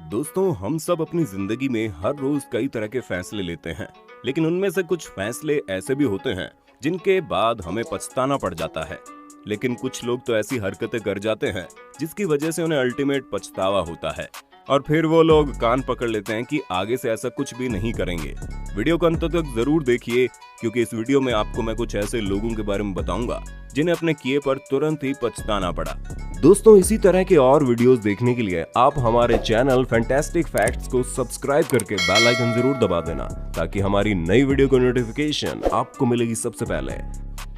दोस्तों, हम सब अपनी जिंदगी में हर रोज कई तरह के फैसले लेते हैं, लेकिन उनमें से कुछ फैसले ऐसे भी होते हैं जिनके बाद हमें पछताना पड़ जाता है। लेकिन कुछ लोग तो ऐसी हरकतें कर जाते हैं जिसकी वजह से उन्हें अल्टीमेट पछतावा होता है और फिर वो लोग कान पकड़ लेते हैं कि आगे से ऐसा कुछ भी नहीं करेंगे। वीडियो को अंत तक जरूर देखिए, क्योंकि इस वीडियो में आपको मैं कुछ ऐसे लोगों के बारे में बताऊंगा जिन्हें अपने किए पर तुरंत ही पछताना पड़ा। दोस्तों, इसी तरह के और वीडियोस देखने के लिए आप हमारे चैनल फैंटास्टिक फैक्ट्स को सब्सक्राइब करके बेल आइकन जरूर दबा देना, ताकि हमारी नई वीडियो को नोटिफिकेशन आपको मिलेगी सबसे पहले।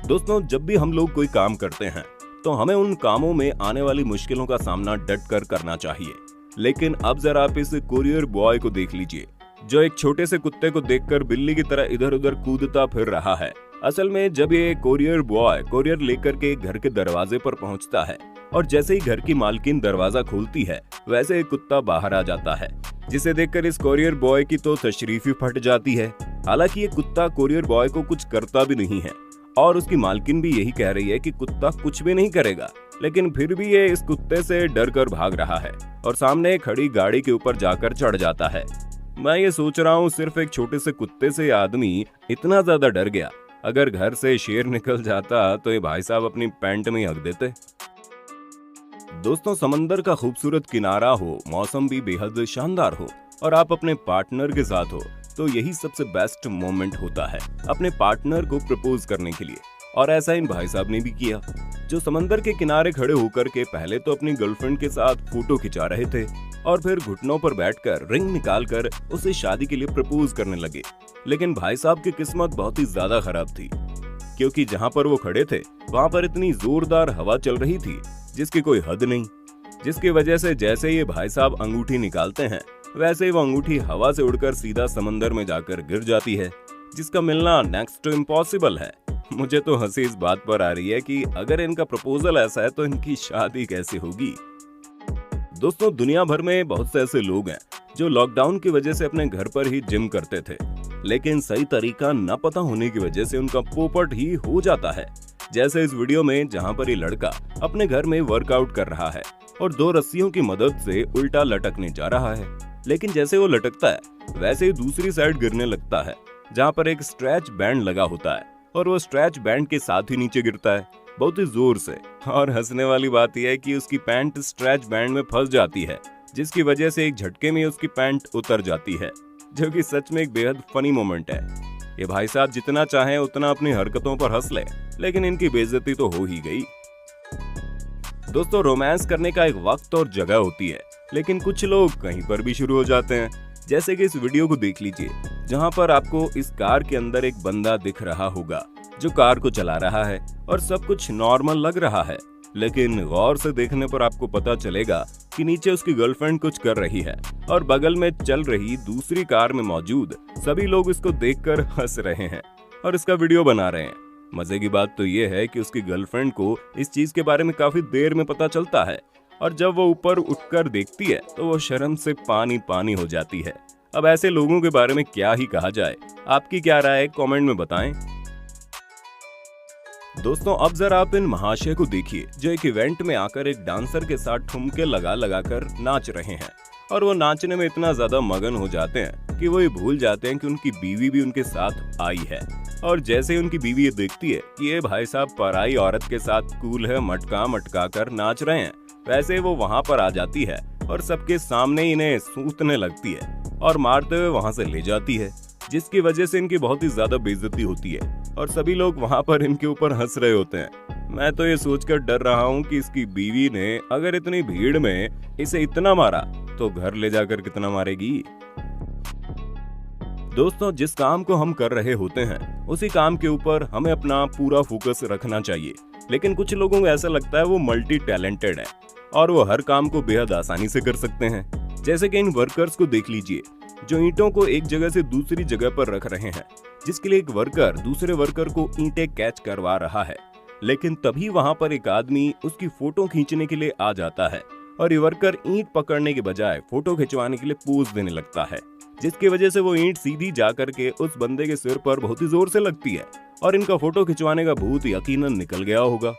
दोस्तों, जब भी हम लोग कोई काम करते हैं तो हमें उन कामों में आने वाली मुश्किलों का सामना डट कर करना चाहिए। लेकिन अब जरा आप इस कोरियर बॉय को देख लीजिए, जो एक छोटे से कुत्ते को देखकर बिल्ली की तरह इधर उधर कूदता फिर रहा है। असल में जब ये कोरियर बॉय कोरियर लेकर के घर के दरवाजे पर पहुंचता है और जैसे ही घर की मालकिन दरवाजा खोलती है, वैसे एक कुत्ता बाहर आ जाता है, जिसे देखकर इस कोरियर बॉय की तो तशरीफ ही फट जाती है। हालांकि ये कुत्ता कोरियर बॉय को कुछ करता भी नहीं है और उसकी मालकिन भी यही कह रही है कि कुत्ता कुछ भी नहीं करेगा, लेकिन फिर भी ये इस कुत्ते से डर कर भाग रहा है और सामने खड़ी गाड़ी के ऊपर जाकर चढ़ जाता है। मैं ये सोच रहा हूँ, सिर्फ एक छोटे से कुत्ते से आदमी इतना ज्यादा डर गया। अगर घर से शेर निकल जाता तो ये भाई साहब अपनी पैंट में ही हक देते। दोस्तों, समंदर का खूबसूरत किनारा हो, मौसम भी बेहद शानदार हो और आप अपने पार्टनर के साथ हो, तो यही सबसे बेस्ट मोमेंट होता है अपने पार्टनर को प्रपोज करने के लिए। और ऐसा इन भाई साहब ने भी किया, जो समंदर के किनारे खड़े होकर के पहले तो अपनी गर्लफ्रेंड के साथ फोटो खिंचा रहे थे और फिर घुटनों पर बैठकर रिंग निकालकर उसे शादी के लिए प्रपोज करने लगे। लेकिन भाई साहब की किस्मत बहुत ही ज्यादा खराब थी, क्योंकि जहां पर वो खड़े थे वहां पर इतनी जोरदार हवा चल रही थी जिसकी कोई हद नहीं, जिसकी वजह से जैसे ये भाई साहब अंगूठी निकालते हैं, वैसे ही वो अंगूठी हवा से उड़कर सीधा समंदर में जाकर गिर जाती है, जिसका मिलना नेक्स्ट टू इम्पॉसिबल है। मुझे तो हंसी इस बात पर आ रही है कि अगर इनका प्रपोजल ऐसा है तो इनकी शादी कैसे होगी। दोस्तों, दुनिया भर में बहुत से ऐसे लोग हैं जो लॉकडाउन की वजह से अपने घर पर ही जिम करते थे, लेकिन सही तरीका न पता होने की वजह से उनका पोपट ही हो जाता है। जैसे इस वीडियो में, जहां पर ये लड़का अपने घर में वर्कआउट कर रहा है और दो रस्सियों की मदद से उल्टा लटकने जा रहा है, लेकिन जैसे वो लटकता है वैसे ही दूसरी साइड गिरने लगता है, जहां पर एक स्ट्रेच बैंड लगा होता है और वो स्ट्रेच बैंड के साथ ही नीचे गिरता है बहुत ही जोर से। और हंसने वाली बात यह है कि उसकी पैंट स्ट्रेच बैंड में फंस जाती है, जिसकी वजह से एक झटके में उसकी पैंट उतर जाती है, जो कि सच में एक बेहद फनी मोमेंट है। ये भाई साहब जितना चाहें उतना अपनी हरकतों पर हंस ले, लेकिन इनकी बेइज्जती तो हो ही गई। दोस्तों, रोमांस करने का एक वक्त और जगह होती है, लेकिन कुछ लोग कहीं पर भी शुरू हो जाते हैं। जैसे कि इस वीडियो को देख लीजिए, जहां पर आपको इस कार के अंदर एक बंदा दिख रहा होगा जो कार को चला रहा है और सब कुछ नॉर्मल लग रहा है, लेकिन गौर से देखने पर आपको पता चलेगा कि नीचे उसकी गर्लफ्रेंड कुछ कर रही है और बगल में चल रही दूसरी कार में मौजूद सभी लोग इसको देखकर हंस रहे हैं और इसका वीडियो बना रहे हैं। मजे की बात तो ये है कि उसकी गर्लफ्रेंड को इस चीज के बारे में काफी देर में पता चलता है और जब वो ऊपर उठकर देखती है तो वो शर्म से पानी पानी हो जाती है। अब ऐसे लोगों के बारे में क्या ही कहा जाए, आपकी क्या राय है कमेंट में बताएं। दोस्तों, अब जरा आप इन महाशय को देखिए, जो एक इवेंट में आकर एक डांसर के साथ ठुमके लगा लगा कर नाच रहे हैं और वो नाचने में इतना ज्यादा मगन हो जाते हैं कि वो ये भूल जाते हैं कि उनकी बीवी भी उनके साथ आई है। और जैसे ही उनकी बीवी ये देखती है कि ये भाई साहब पराई औरत के साथ कूल है मटका मटका कर नाच रहे हैं, वैसे वो वहां पर आ जाती है और सबके सामने इन्हें सूतने लगती है और मारते हुए वहां से ले जाती है, जिसकी वजह से इनकी बहुत ही ज्यादा बेइज्जती होती है और सभी लोग वहां पर इनके ऊपर हंस रहे होते हैं। मैं तो ये सोचकर डर रहा हूँ कि इसकी बीवी ने अगर इतनी भीड़ में इसे इतना मारा तो घर ले जाकर कितना मारेगी। दोस्तों, जिस काम को हम कर रहे होते हैं उसी काम के ऊपर हमें अपना पूरा फोकस रखना चाहिए, लेकिन कुछ लोगों को ऐसा लगता है वो मल्टी टैलेंटेड है और वो हर काम को बेहद आसानी से कर सकते हैं। जैसे कि इन वर्कर्स को देख लीजिए, जो ईंटों को एक जगह से दूसरी जगह पर रख रहे हैं, जिसके लिए एक वर्कर दूसरे वर्कर को ईंटें कैच करवा रहा है, लेकिन तभी वहां पर एक आदमी उसकी फोटो खींचने के लिए आ जाता है और ये वर्कर ईंट पकड़ने के बजाय फोटो खिंचवाने के लिए पोज देने लगता है, जिसकी वजह से वो ईंट सीधी जाकर के उस बंदे के सिर पर बहुत ही जोर से लगती है और इनका फोटो खिंचवाने का भूत यकीनन निकल गया होगा।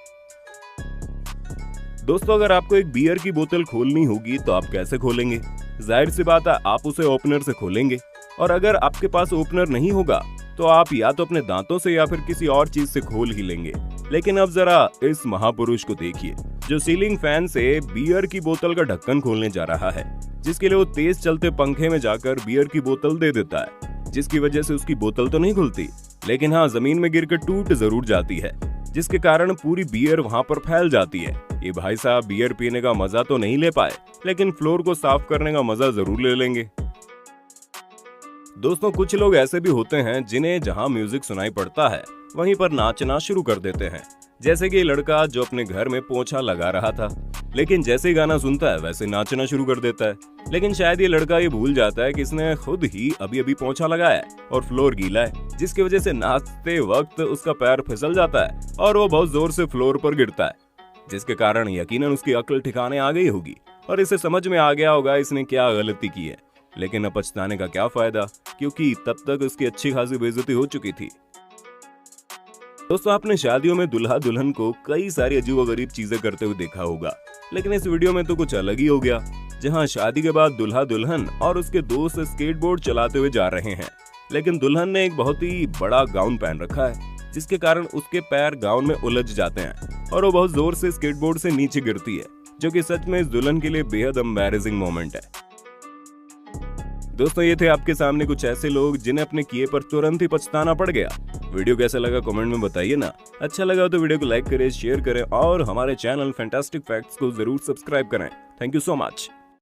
दोस्तों, अगर आपको एक बियर की बोतल खोलनी होगी तो आप कैसे खोलेंगे? जाहिर सी बात है आप उसे ओपनर से खोलेंगे, और अगर आपके पास ओपनर नहीं होगा तो आप या तो अपने दांतों से या फिर किसी और चीज से खोल ही लेंगे। लेकिन अब जरा इस महापुरुष को देखिए जो सीलिंग फैन से बियर की बोतल का ढक्कन खोलने जा रहा है, जिसके लिए वो तेज चलते पंखे में जाकर बियर की बोतल दे देता है, जिसकी वजह से उसकी बोतल तो नहीं खुलती, लेकिन हाँ जमीन में गिरकर टूट जरूर जाती है, जिसके कारण पूरी बियर वहां पर फैल जाती है। ये भाई साहब बियर पीने का मजा तो नहीं ले पाए, लेकिन फ्लोर को साफ करने का मजा जरूर ले लेंगे। दोस्तों कुछ लोग ऐसे भी होते हैं जिन्हें जहां म्यूजिक सुनाई पड़ता है वहीं पर नाचना शुरू कर देते हैं, जैसे कि ये लड़का जो अपने घर में पोंछा लगा रहा था, लेकिन जैसे ही गाना सुनता है वैसे नाचना शुरू कर देता है। लेकिन शायद ये लड़का ये भूल जाता है कि इसने खुद ही अभी अभी पोंछा लगाया है और फ्लोर गीला है, जिसकी वजह से नाचते वक्त उसका पैर फिसल जाता है और वो बहुत जोर से फ्लोर पर गिरता है, जिसके कारण यकीनन उसकी अक्ल ठिकाने आ गई होगी और इसे समझ में आ गया होगा इसने क्या गलती की है। लेकिन अब पछताने का क्या फायदा, क्योंकि तब तक उसकी अच्छी खासी बेइज्जती हो चुकी थी। दोस्तों आपने शादियों में दुल्हा दुल्हन को कई सारी अजीबोगरीब चीजें करते हुए देखा होगा, लेकिन इस वीडियो में तो कुछ अलग ही हो गया, जहां शादी के बाद दुल्हा दुल्हन और उसके दोस्त स्केटबोर्ड चलाते हुए जा रहे हैं, लेकिन दुल्हन ने एक बहुत ही बड़ा गाउन पहन रखा है, जिसके कारण उसके पैर गाउन में उलझ जाते हैं और वो बहुत जोर से स्केटबोर्ड से नीचे गिरती है, जो कि सच में इस दुल्हन के लिए बेहद एम्बैरेसिंग मोमेंट है। दोस्तों ये थे आपके सामने कुछ ऐसे लोग जिन्हें अपने किए पर तुरंत ही पछताना पड़ गया। वीडियो कैसा लगा कमेंट में बताइए ना। अच्छा लगा तो वीडियो को लाइक करें, शेयर करें और हमारे चैनल फैंटास्टिक फैक्ट्स को जरूर सब्सक्राइब करें। Thank you so much.